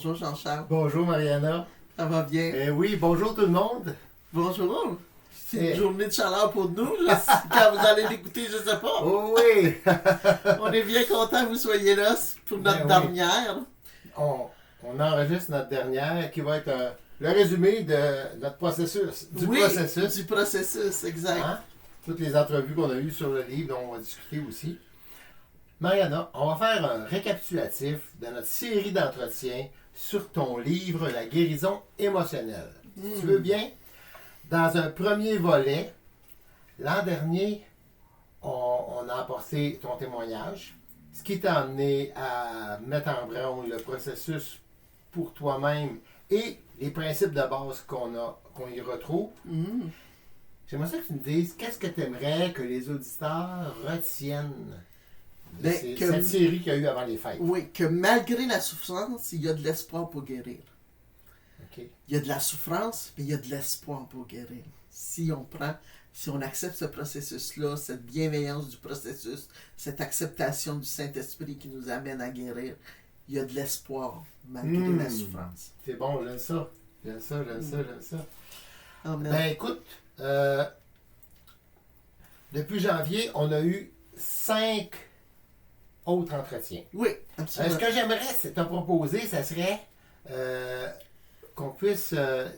Bonjour Jean-Charles. Bonjour Mariana. Ça va bien? Oui, bonjour tout le monde. Bonjour. C'est une journée de chaleur pour nous. Quand vous allez l'écouter, je ne sais pas. Oh oui! On est bien content que vous soyez là pour notre dernière. On enregistre notre dernière qui va être le résumé de notre processus. Du processus, exact. Hein? Toutes les entrevues qu'on a eues sur le livre dont on va discuter aussi. Mariana, on va faire un récapitulatif de notre série d'entretiens sur ton livre La guérison émotionnelle. Si tu veux bien, dans un premier volet, l'an dernier, on a apporté ton témoignage, ce qui t'a amené à mettre en branle le processus pour toi-même et les principes de base qu'on y retrouve. J'aimerais ça que tu me dises, qu'est-ce que tu aimerais que les auditeurs retiennent de cette série qu'il y a eu avant les fêtes? Oui, que malgré la souffrance, il y a de l'espoir pour guérir. Okay. Il y a de la souffrance, mais il y a de l'espoir pour guérir. Si on accepte ce processus-là, cette bienveillance du processus, cette acceptation du Saint-Esprit qui nous amène à guérir, il y a de l'espoir malgré la souffrance. C'est bon, j'aime ça. J'aime ça. Amen. Ben écoute, depuis janvier, on a eu 5 autres entretiens. Oui, absolument. Ce que j'aimerais te proposer, ça serait qu'on puisse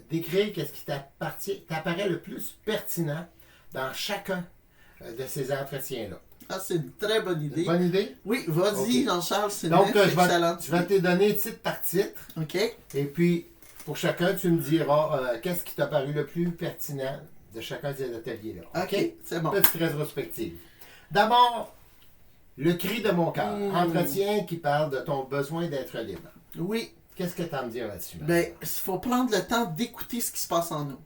décrire ce qui t'apparaît le plus pertinent dans chacun de ces entretiens-là. Ah, c'est une très bonne idée. Bonne idée? Oui, vas-y, okay. Jean-Charles, c'est excellent. Je vais te donner titre par titre. OK. Et puis, pour chacun, tu me diras qu'est-ce qui t'a paru le plus pertinent de chacun de ces ateliers-là. OK, c'est bon. Petite rétrospective. D'abord, le cri de mon cœur. Entretien qui parle de ton besoin d'être libre. Oui. Qu'est-ce que tu as à me dire là-dessus? Bien, il faut prendre le temps d'écouter ce qui se passe en nous.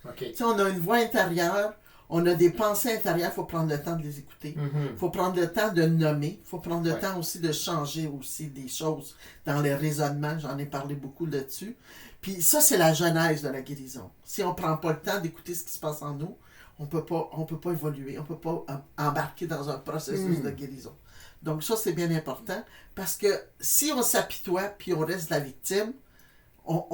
OK. Tu sais, on a une voix intérieure, on a des pensées intérieures, il faut prendre le temps de les écouter. Il faut prendre le temps de nommer, il faut prendre le temps aussi de changer aussi des choses dans les raisonnements. J'en ai parlé beaucoup là-dessus. Puis ça, c'est la genèse de la guérison. Si on ne prend pas le temps d'écouter ce qui se passe en nous, on peut pas évoluer, on ne peut pas embarquer dans un processus de guérison. Donc ça, c'est bien important, parce que si on s'apitoie puis on reste la victime,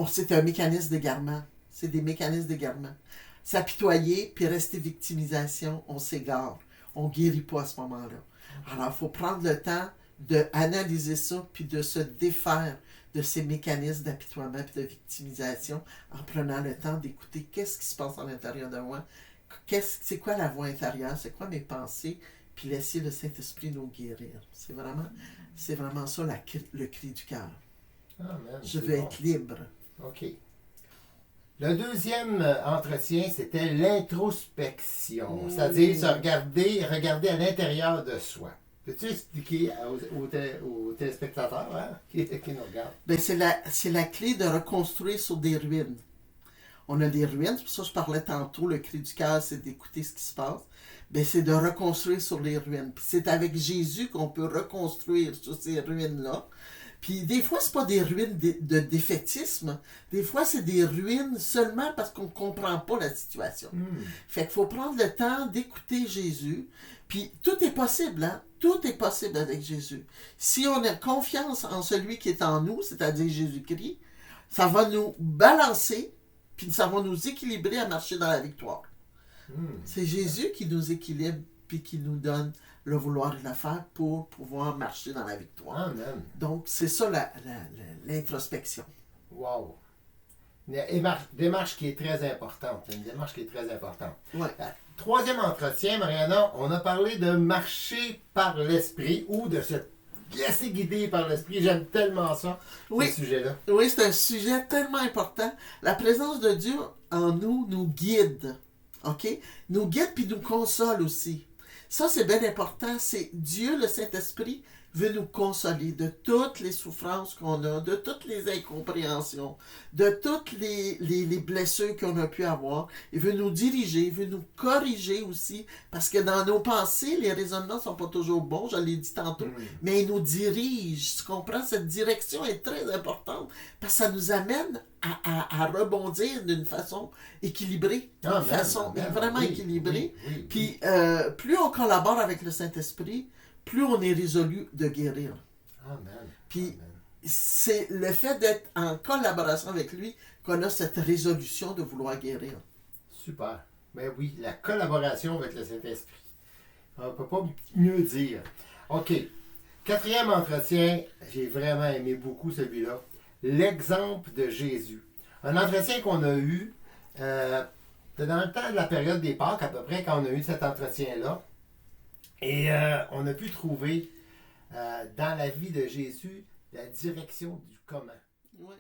c'est un mécanisme d'égarement. C'est des mécanismes d'égarement. S'apitoyer puis rester victimisation, on s'égare. On ne guérit pas à ce moment-là. Alors, il faut prendre le temps d'analyser ça puis de se défaire de ces mécanismes d'apitoiement puis de victimisation en prenant le temps d'écouter qu'est-ce qui se passe à l'intérieur de moi, c'est quoi la voix intérieure, c'est quoi mes pensées, puis laisser le Saint-Esprit nous guérir. C'est vraiment ça le cri du cœur. Amen, je veux être libre. OK. Le deuxième entretien, c'était l'introspection, c'est-à-dire se regarder à l'intérieur de soi. Peux-tu expliquer aux téléspectateurs qui nous regardent? Bien, c'est la clé de reconstruire sur des ruines. On a des ruines, c'est pour ça que je parlais tantôt, le cri du cœur, c'est d'écouter ce qui se passe. Bien, c'est de reconstruire sur les ruines. Puis c'est avec Jésus qu'on peut reconstruire sur ces ruines-là. Puis des fois, c'est pas des ruines de défaitisme. Des fois, c'est des ruines seulement parce qu'on comprend pas la situation. Fait qu'il faut prendre le temps d'écouter Jésus. Puis tout est possible, hein? Tout est possible avec Jésus. Si on a confiance en celui qui est en nous, c'est-à-dire Jésus-Christ, ça va nous balancer, puis ça va nous équilibrer à marcher dans la victoire. C'est Jésus qui nous équilibre puis qui nous donne le vouloir et la faire pour pouvoir marcher dans la victoire. Amen. Donc, c'est ça l'introspection. Wow! Une démarche qui est très importante. Ouais. Troisième entretien, Mariana, on a parlé de marcher par l'esprit ou de se laisser guider par l'esprit. J'aime tellement ça, ce sujet-là. Oui, c'est un sujet tellement important. La présence de Dieu en nous guide. OK? Nous guide puis nous console aussi. Ça, c'est bien important. C'est Dieu, le Saint-Esprit, veut nous consoler de toutes les souffrances qu'on a, de toutes les incompréhensions, de toutes les blessures qu'on a pu avoir. Il veut nous diriger, il veut nous corriger aussi, parce que dans nos pensées, les raisonnements ne sont pas toujours bons, je l'ai dit tantôt, mais il nous dirige. Tu comprends? Cette direction est très importante, parce que ça nous amène à rebondir d'une façon équilibrée, vraiment équilibrée. Puis, plus on collabore avec le Saint-Esprit, plus on est résolu de guérir. Amen. Puis, c'est le fait d'être en collaboration avec lui qu'on a cette résolution de vouloir guérir. Super. Ben oui, la collaboration avec le Saint-Esprit. On ne peut pas mieux dire. OK. 4e entretien, j'ai vraiment aimé beaucoup celui-là. L'exemple de Jésus. Un entretien qu'on a eu dans le temps de la période des Pâques, à peu près, quand on a eu cet entretien-là. Et on a pu trouver dans la vie de Jésus la direction du comment. Oui,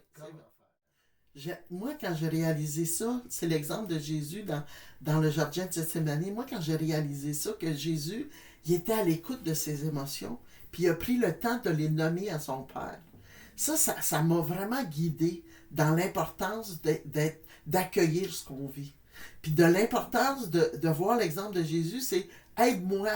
moi, quand j'ai réalisé ça, c'est l'exemple de Jésus dans le jardin de Gethsémani. Moi, quand j'ai réalisé ça, que Jésus, il était à l'écoute de ses émotions, puis il a pris le temps de les nommer à son Père. Ça m'a vraiment guidé dans l'importance d'accueillir ce qu'on vit. Puis de l'importance de voir l'exemple de Jésus, c'est « aide-moi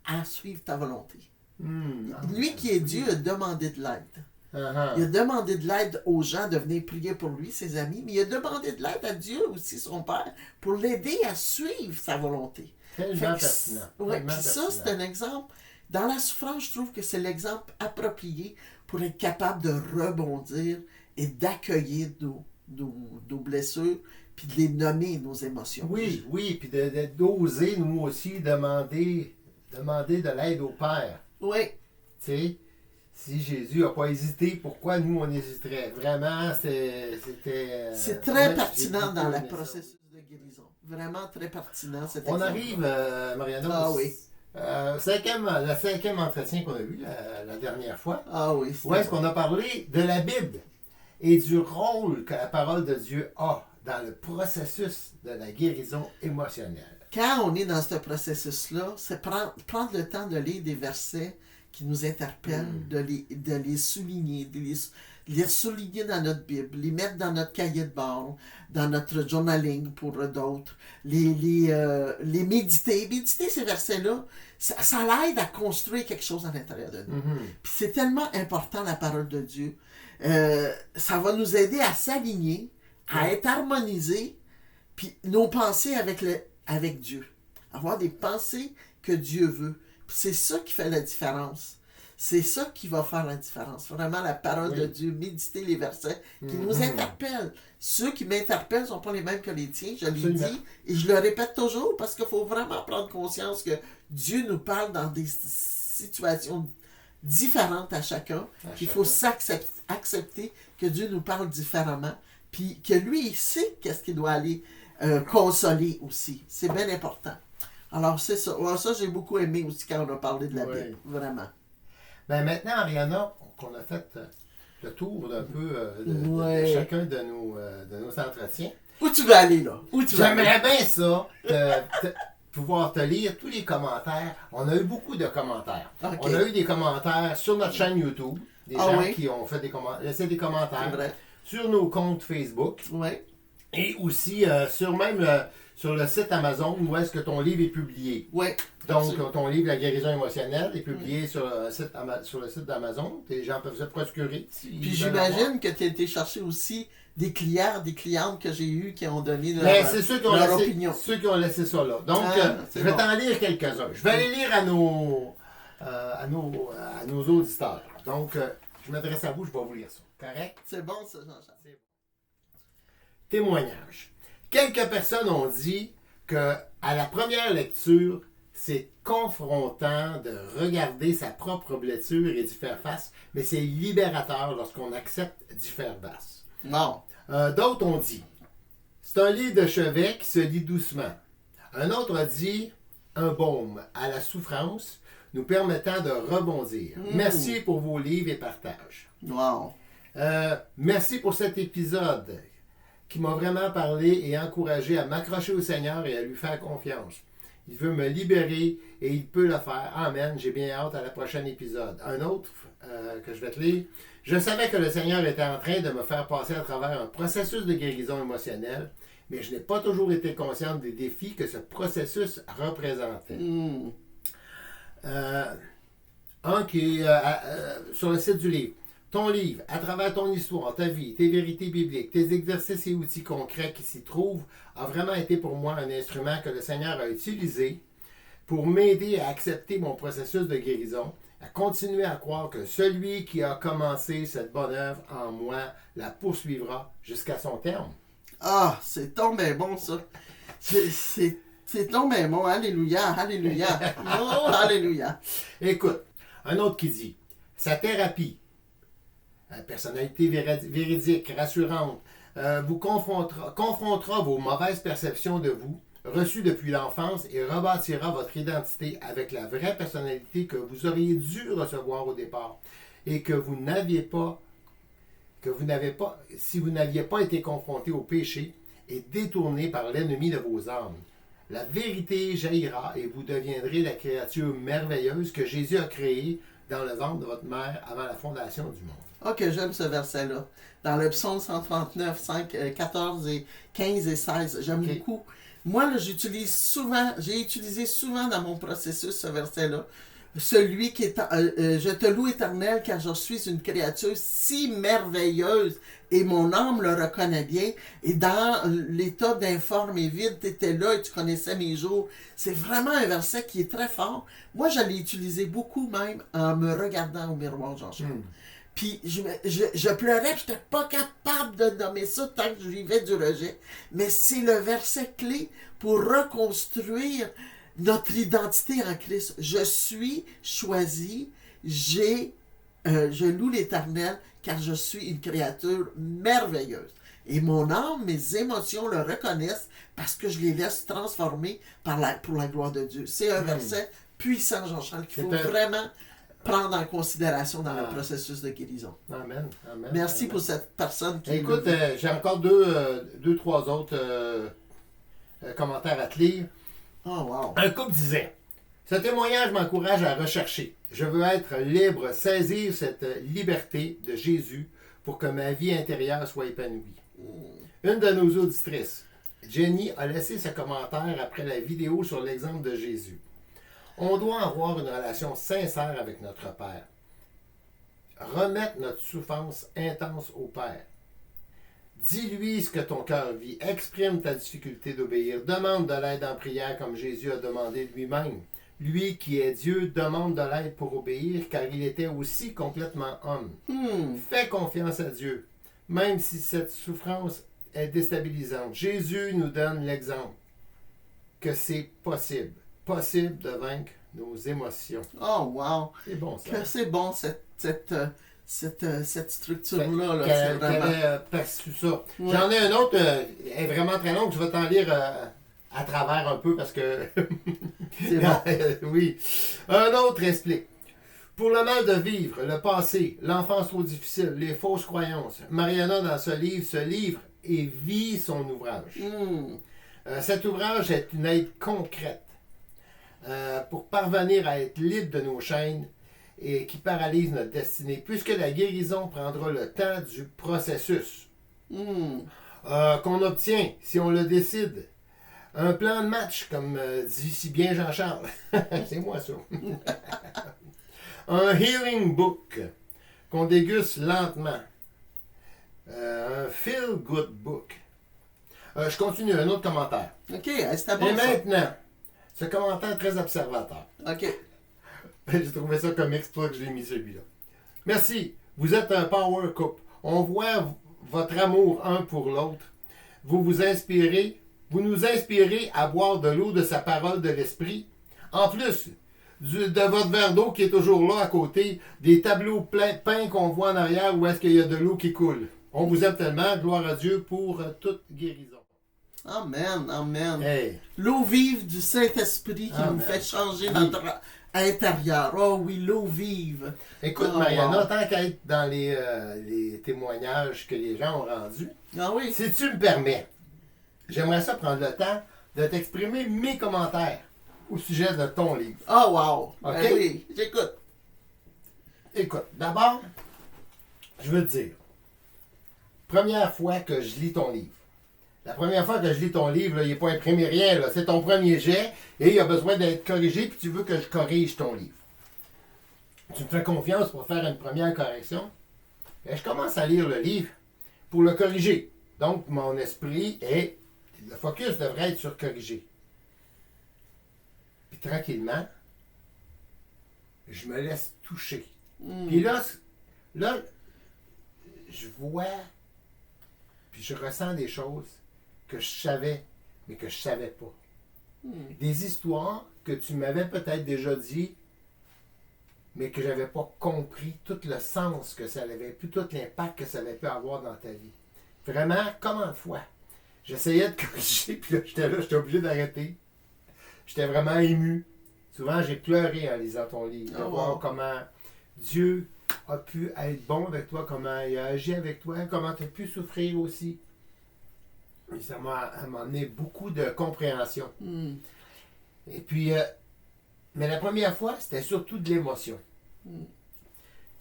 à suivre ta volonté ». Lui qui est Dieu a demandé de l'aide. Uh-huh. Il a demandé de l'aide aux gens de venir prier pour lui, ses amis, mais il a demandé de l'aide à Dieu aussi, son Père, pour l'aider à suivre sa volonté. Tellement pertinent. Oui, puis ça, c'est un exemple. Dans la souffrance, je trouve que c'est l'exemple approprié pour être capable de rebondir et d'accueillir nos blessures, puis de les nommer, nos émotions. Oui, puis d'oser, nous aussi, demander de l'aide au Père. Oui. Tu sais, si Jésus n'a pas hésité, pourquoi nous, on hésiterait? Vraiment, c'était... c'est très pertinent dans le processus de guérison. Vraiment très pertinent, cet exemple. On arrive, Mariana, ah oui. le cinquième entretien qu'on a eu la dernière fois. Ah oui. Où est-ce qu'on a parlé de la Bible et du rôle que la parole de Dieu a dans le processus de la guérison émotionnelle. Quand on est dans ce processus-là, c'est prendre le temps de lire des versets qui nous interpellent, de les souligner, de les souligner dans notre Bible, les mettre dans notre cahier de bord, dans notre journaling pour d'autres, les méditer. Méditer ces versets-là, ça l'aide à construire quelque chose à l'intérieur de nous. Puis c'est tellement important, la parole de Dieu. Ça va nous aider à s'aligner, à être harmonisés, puis nos pensées avec Dieu. Avoir des pensées que Dieu veut. Puis c'est ça qui fait la différence. C'est ça qui va faire la différence. Vraiment, la parole de Dieu, méditer les versets qui nous interpellent. Ceux qui m'interpellent ne sont pas les mêmes que les tiens, je l'ai dit, et je le répète toujours, parce qu'il faut vraiment prendre conscience que Dieu nous parle dans des situations différentes à chacun. Il faut accepter que Dieu nous parle différemment, puis que lui, il sait qu'est-ce qu'il doit aller consoler aussi. C'est bien important. Alors, c'est ça. Alors, ça, j'ai beaucoup aimé aussi quand on a parlé de la Bible. Vraiment. Ben maintenant, Ariana, qu'on a fait le tour d'un peu de chacun de nos entretiens. Où tu veux aller, là? J'aimerais bien ça, pouvoir te lire tous les commentaires. On a eu beaucoup de commentaires. Okay. On a eu des commentaires sur notre chaîne YouTube. Des gens qui ont fait laissé des commentaires sur nos comptes Facebook. Et aussi sur le site Amazon où est-ce que ton livre est publié. Donc, ton livre La guérison émotionnelle est publié sur le site d'Amazon. Les gens peuvent se procurer. Puis j'imagine que tu as été chercher aussi des clientes que j'ai eues qui ont donné leur opinion. Ceux qui ont laissé ça là. Donc, je vais t'en lire quelques-uns. Je vais aller lire à nos auditeurs. Donc, je m'adresse à vous, je vais vous lire ça. Correct? C'est bon, ça, Jean-Charles. Témoignage. Quelques personnes ont dit que à la première lecture, c'est confrontant de regarder sa propre blessure et d'y faire face, mais c'est libérateur lorsqu'on accepte d'y faire face. Non. D'autres ont dit, c'est un livre de chevet qui se lit doucement. Un autre a dit, un baume à la souffrance nous permettant de rebondir. Merci pour vos livres et partages. Wow. Merci pour cet épisode qui m'a vraiment parlé et encouragé à m'accrocher au Seigneur et à lui faire confiance. Il veut me libérer et il peut le faire. Amen. J'ai bien hâte à la prochaine épisode. Un autre que je vais te lire. Je savais que le Seigneur était en train de me faire passer à travers un processus de guérison émotionnelle, mais je n'ai pas toujours été consciente des défis que ce processus représentait. Un qui est sur le site du livre. Ton livre, à travers ton histoire, ta vie, tes vérités bibliques, tes exercices et outils concrets qui s'y trouvent, a vraiment été pour moi un instrument que le Seigneur a utilisé pour m'aider à accepter mon processus de guérison à continuer à croire que celui qui a commencé cette bonne œuvre en moi la poursuivra jusqu'à son terme. Ah, c'est tombé bon, ça. C'est tombé bon. Alléluia, alléluia. Oh, alléluia. Écoute, un autre qui dit, sa thérapie, personnalité véridique, rassurante, vous confrontera vos mauvaises perceptions de vous, reçues depuis l'enfance, et rebâtira votre identité avec la vraie personnalité que vous auriez dû recevoir au départ et que vous n'avez pas, si vous n'aviez pas été confronté au péché et détourné par l'ennemi de vos âmes. La vérité jaillira et vous deviendrez la créature merveilleuse que Jésus a créée dans le ventre de votre mère avant la fondation du monde. Ok, j'aime ce verset-là. Dans le psaume 139, 5, 14 et 15 et 16, j'aime beaucoup. Moi, là, j'ai utilisé souvent dans mon processus ce verset-là. Celui qui est, je te loue éternel car je suis une créature si merveilleuse et mon âme le reconnaît bien. Et dans l'état d'informe et vide, tu étais là et tu connaissais mes jours. C'est vraiment un verset qui est très fort. Moi, je l'ai utilisé beaucoup même en me regardant au miroir, Jean-Charles. Puis je pleurais, je n'étais pas capable de nommer ça tant que je vivais du rejet. Mais c'est le verset clé pour reconstruire notre identité en Christ. Je suis choisi, je loue l'Éternel car je suis une créature merveilleuse. Et mon âme, mes émotions le reconnaissent parce que je les laisse transformer pour la gloire de Dieu. C'est un verset puissant, Jean-Charles, qu'il faut vraiment prendre en considération dans le processus de guérison. Amen. Amen. Merci Amen. Pour cette personne qui... Écoute, j'ai encore trois autres commentaires à te lire. Oh, wow. Un couple disait, ce témoignage m'encourage à rechercher. Je veux être libre, saisir cette liberté de Jésus pour que ma vie intérieure soit épanouie. Une de nos auditrices, Jenny, a laissé ce commentaire après la vidéo sur l'exemple de Jésus. On doit avoir une relation sincère avec notre Père. Remettre notre souffrance intense au Père. Dis-lui ce que ton cœur vit. Exprime ta difficulté d'obéir. Demande de l'aide en prière comme Jésus a demandé lui-même. Lui qui est Dieu demande de l'aide pour obéir car il était aussi complètement homme. Fais confiance à Dieu, même si cette souffrance est déstabilisante. Jésus nous donne l'exemple que c'est possible. Possible de vaincre nos émotions. Oh, wow! C'est bon, ça. Que c'est bon, cette structure-là. Là, Qu'elle ait perçu ça. Ouais. J'en ai un autre, elle est vraiment très longue, je vais t'en lire à travers un peu parce que... C'est bon. Oui. Un autre explique. Pour le mal de vivre, le passé, l'enfance trop difficile, les fausses croyances, Mariana, dans ce livre, se livre et vit son ouvrage. Cet ouvrage est une aide concrète pour parvenir à être libre de nos chaînes et qui paralysent notre destinée, puisque la guérison prendra le temps du processus qu'on obtient, si on le décide. Un plan de match, comme dit si bien Jean-Charles. C'est moi ça. Un healing book qu'on déguste lentement. Un feel-good book. Je continue, un autre commentaire. OK, c'était bon. Et maintenant, ce commentaire très observateur. OK. J'ai trouvé ça comique, c'est pour ça que j'ai mis celui-là. Merci. Vous êtes un power couple. On voit votre amour un pour l'autre. Vous nous inspirez à boire de l'eau de sa parole de l'esprit. En plus de votre verre d'eau qui est toujours là à côté, des tableaux peints qu'on voit en arrière où est-ce qu'il y a de l'eau qui coule. On vous aime tellement. Gloire à Dieu pour toute guérison. Amen, amen. Hey. L'eau vive du Saint-Esprit qui nous fait changer notre intérieur. Oh oui, l'eau vive. Écoute, Mariana, tant qu'à être dans les témoignages que les gens ont rendus, si tu me permets, j'aimerais ça prendre le temps de t'exprimer mes commentaires au sujet de ton livre. Oh wow! OK? Ben oui, j'écoute. Écoute, d'abord, je veux te dire, première fois que je lis ton livre, la première fois que je lis ton livre, là, il n'est pas imprimé rien, là, c'est ton premier jet et il a besoin d'être corrigé puis tu veux que je corrige ton livre. Tu me fais confiance pour faire une première correction. Et je commence à lire le livre pour le corriger. Donc, mon esprit est... Le focus devrait être sur corriger. Puis tranquillement, je me laisse toucher. Puis là, je vois, puis je ressens des choses que je savais, mais que je ne savais pas. Des histoires que tu m'avais peut-être déjà dit, mais que je n'avais pas compris tout le sens que ça avait pu, tout l'impact que ça avait pu avoir dans ta vie. Vraiment, combien de fois? J'essayais de corriger, puis là, j'étais obligé d'arrêter. J'étais vraiment ému. Souvent, j'ai pleuré en lisant ton livre, de voir comment Dieu a pu être bon avec toi, comment il a agi avec toi, comment tu as pu souffrir aussi. Et ça m'a amené beaucoup de compréhension. Et puis, mais la première fois, c'était surtout de l'émotion.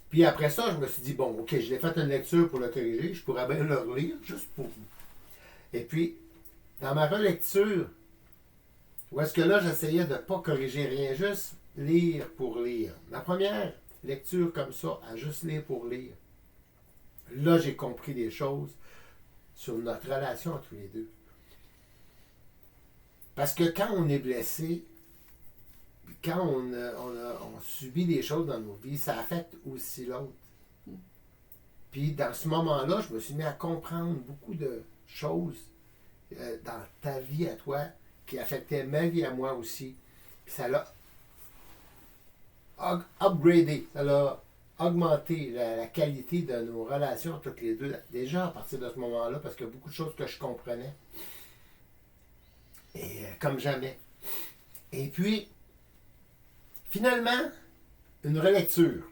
Puis après ça, je me suis dit, bon, ok, je l'ai fait une lecture pour le corriger, je pourrais bien le relire, juste pour vous. Et puis, dans ma relecture, où est-ce que là, j'essayais de ne pas corriger rien, juste lire pour lire. Ma première lecture comme ça, à juste lire pour lire, là, j'ai compris des choses sur notre relation entre les deux. Parce que quand on est blessé, quand on subit des choses dans nos vies, ça affecte aussi l'autre. Puis dans ce moment-là, je me suis mis à comprendre beaucoup de choses dans ta vie à toi qui affectaient ma vie à moi aussi. Puis ça l'a upgradé, ça l'a augmenté la qualité de nos relations toutes les deux, déjà à partir de ce moment-là, parce qu'il y a beaucoup de choses que je comprenais. Et comme jamais. Et puis, finalement, une relecture.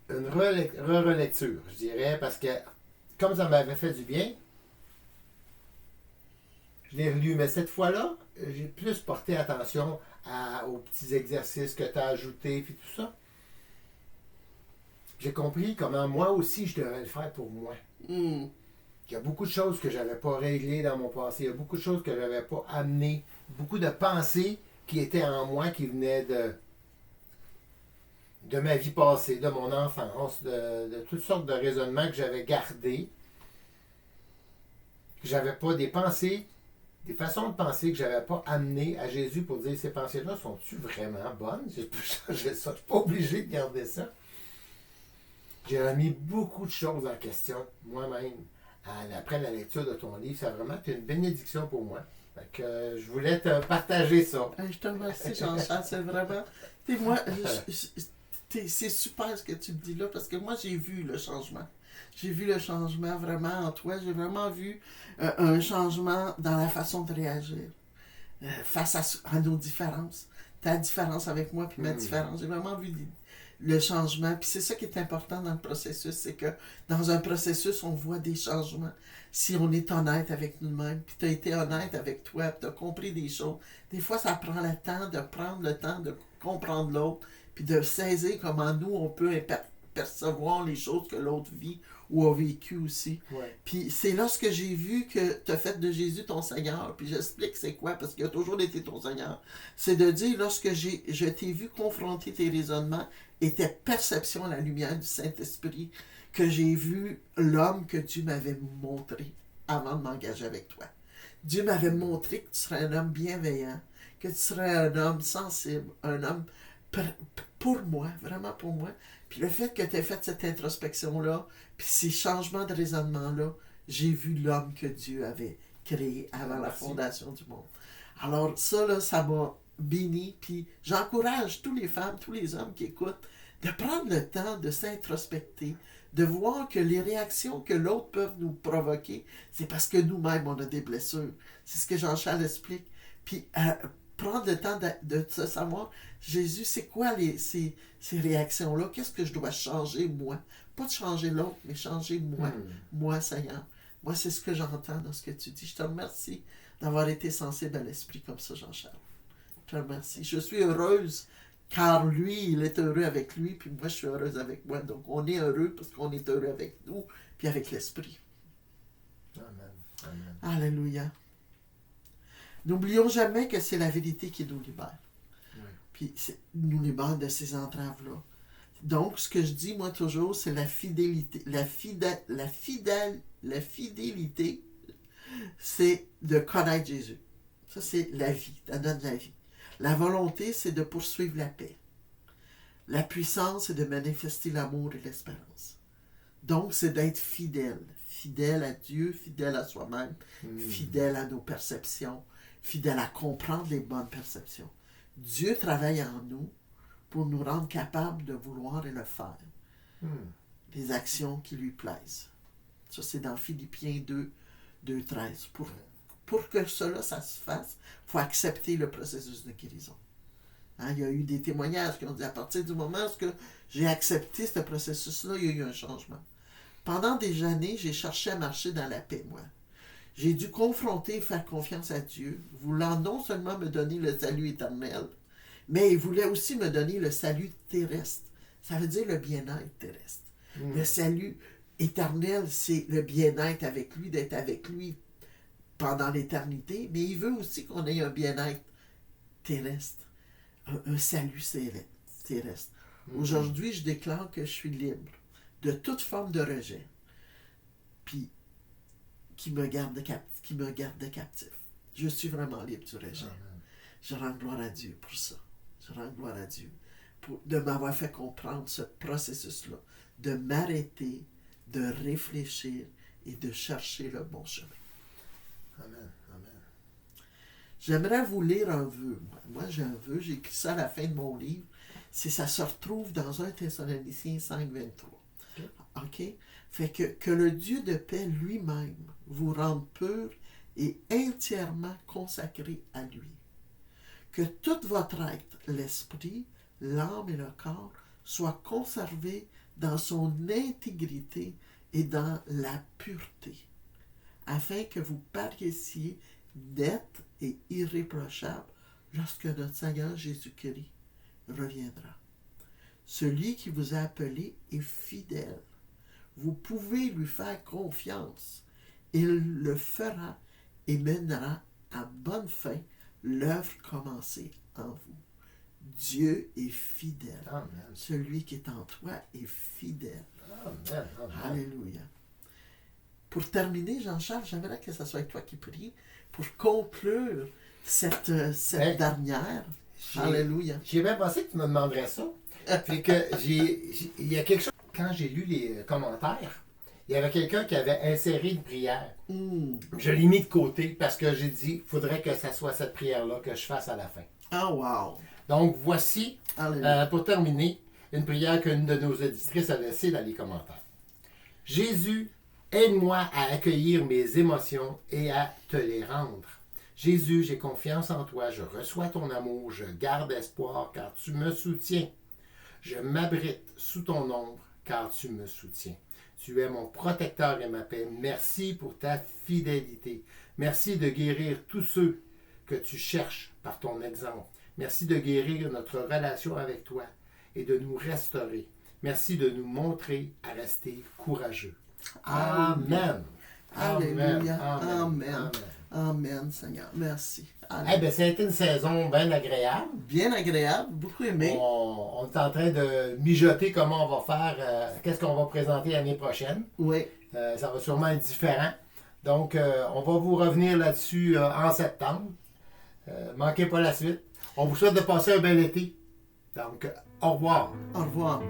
Une relecture, je dirais, parce que comme ça m'avait fait du bien, je l'ai relu. Mais cette fois-là, j'ai plus porté attention aux petits exercices que tu as ajoutés et tout ça. J'ai compris comment moi aussi je devrais le faire pour moi. Il y a beaucoup de choses que je n'avais pas réglées dans mon passé. Il y a beaucoup de choses que je n'avais pas amenées. Beaucoup de pensées qui étaient en moi, qui venaient de ma vie passée, de mon enfance, de toutes sortes de raisonnements que j'avais gardés. Que j'avais pas des pensées, des façons de penser que je n'avais pas amenées à Jésus pour dire ces pensées-là, sont-tu vraiment bonnes? Je peux changer ça. Je ne suis pas obligé de garder ça. J'ai remis beaucoup de choses en question, moi-même, après la lecture de ton livre. Ça a vraiment été une bénédiction pour moi. Fait que, je voulais te partager ça. Je te remercie, Jean-Charles. C'est vraiment... c'est super ce que tu me dis là, parce que moi, j'ai vu le changement. J'ai vu le changement vraiment en toi. J'ai vraiment vu un changement dans la façon de réagir face à nos différences. Ta différence avec moi, puis ma différence. J'ai vraiment vu le changement. Puis c'est ça qui est important dans le processus, c'est que dans un processus, on voit des changements. Si on est honnête avec nous-mêmes, puis tu as été honnête avec toi, puis tu as compris des choses. Des fois, ça prend le temps de comprendre l'autre, puis de saisir comment nous, on peut percevoir les choses que l'autre vit ou a vécu aussi. Ouais. Puis c'est lorsque j'ai vu que tu as fait de Jésus ton Seigneur, puis j'explique c'est quoi, parce qu'il a toujours été ton Seigneur, c'est de dire, lorsque je t'ai vu confronter tes raisonnements et tes perceptions à la lumière du Saint-Esprit, que j'ai vu l'homme que Dieu m'avait montré avant de m'engager avec toi. Dieu m'avait montré que tu serais un homme bienveillant, que tu serais un homme sensible, un homme pour moi, vraiment pour moi. Puis le fait que tu aies fait cette introspection-là, puis ces changements de raisonnement-là, j'ai vu l'homme que Dieu avait créé avant la fondation du monde. Alors ça, là, ça m'a béni, puis j'encourage toutes les femmes, tous les hommes qui écoutent, de prendre le temps de s'introspecter, de voir que les réactions que l'autre peut nous provoquer, c'est parce que nous-mêmes, on a des blessures. C'est ce que Jean-Charles explique. Puis prendre le temps de se savoir, Jésus, c'est quoi ces réactions-là? Qu'est-ce que je dois changer, moi? Pas de changer l'autre, mais changer moi. Moi, Seigneur. Moi, c'est ce que j'entends dans ce que tu dis. Je te remercie d'avoir été sensible à l'esprit comme ça, Jean-Charles. Je te remercie. Je suis heureuse car lui, il est heureux avec lui, puis moi, je suis heureuse avec moi. Donc, on est heureux parce qu'on est heureux avec nous, puis avec l'esprit. Amen. Amen. Alléluia. N'oublions jamais que c'est la vérité qui nous libère. Oui. Puis, nous libère de ces entraves-là. Donc, ce que je dis, moi, toujours, c'est la fidélité. La fidélité, c'est de connaître Jésus. Ça, c'est la vie. Ça donne la vie. La volonté, c'est de poursuivre la paix. La puissance, c'est de manifester l'amour et l'espérance. Donc, c'est d'être fidèle. Fidèle à Dieu, fidèle à soi-même, fidèle à nos perceptions, fidèle à comprendre les bonnes perceptions. Dieu travaille en nous pour nous rendre capables de vouloir et le faire. Des actions qui lui plaisent. Ça, c'est dans Philippiens 2, 13. Pour que cela, ça se fasse, il faut accepter le processus de guérison. Hein, il y a eu des témoignages qui ont dit à partir du moment où j'ai accepté ce processus-là, il y a eu un changement. Pendant des années, j'ai cherché à marcher dans la paix, moi. J'ai dû confronter et faire confiance à Dieu, voulant non seulement me donner le salut éternel, mais il voulait aussi me donner le salut terrestre. Ça veut dire le bien-être terrestre. Le salut éternel, c'est le bien-être avec lui, d'être avec lui pendant l'éternité, mais il veut aussi qu'on ait un bien-être terrestre, un salut terrestre. Aujourd'hui, je déclare que je suis libre de toute forme de rejet, puis qui me gardait captif. Je suis vraiment libre du rejet. Amen. Je rends gloire à Dieu pour ça. Je rends gloire à Dieu de m'avoir fait comprendre ce processus-là, de m'arrêter, de réfléchir et de chercher le bon chemin. Amen. Amen. J'aimerais vous lire un vœu. Moi, j'ai un vœu, j'ai écrit ça à la fin de mon livre. Ça se retrouve dans 1 Thessaloniciens 5, 23. OK? Fait que le Dieu de paix lui-même vous rende pur et entièrement consacré à lui. Que tout votre être, l'esprit, l'âme et le corps, soient conservés dans son intégrité et dans la pureté, afin que vous paraissiez net et irréprochable lorsque notre Seigneur Jésus-Christ reviendra. Celui qui vous a appelé est fidèle. Vous pouvez lui faire confiance. Il le fera et mènera à bonne fin l'œuvre commencée en vous. Dieu est fidèle. Amen. Celui qui est en toi est fidèle. Amen. Amen. Alléluia. Pour terminer, Jean-Charles, j'aimerais que ce soit toi qui prie pour conclure cette dernière. Alléluia. J'ai bien pensé que tu me demanderais ça. Fait que il y a quelque chose, quand j'ai lu les commentaires, il y avait quelqu'un qui avait inséré une prière. Je l'ai mis de côté parce que j'ai dit, il faudrait que ça soit cette prière-là que je fasse à la fin. Oh, wow! Donc, voici, pour terminer, une prière qu'une de nos auditrices a laissée dans les commentaires. Jésus, aide-moi à accueillir mes émotions et à te les rendre. Jésus, j'ai confiance en toi, je reçois ton amour, je garde espoir car tu me soutiens. Je m'abrite sous ton ombre car tu me soutiens. Tu es mon protecteur et ma paix. Merci pour ta fidélité. Merci de guérir tous ceux que tu cherches par ton exemple. Merci de guérir notre relation avec toi et de nous restaurer. Merci de nous montrer à rester courageux. Amen. Alléluia. Amen. Amen, Seigneur. Merci. Eh bien, ça a été une saison bien agréable. Bien agréable, beaucoup aimé. On est en train de mijoter comment on va faire, qu'est-ce qu'on va présenter l'année prochaine. Oui. Ça va sûrement être différent. Donc, on va vous revenir là-dessus en septembre. Manquez pas la suite. On vous souhaite de passer un bel été. Donc, au revoir. Au revoir.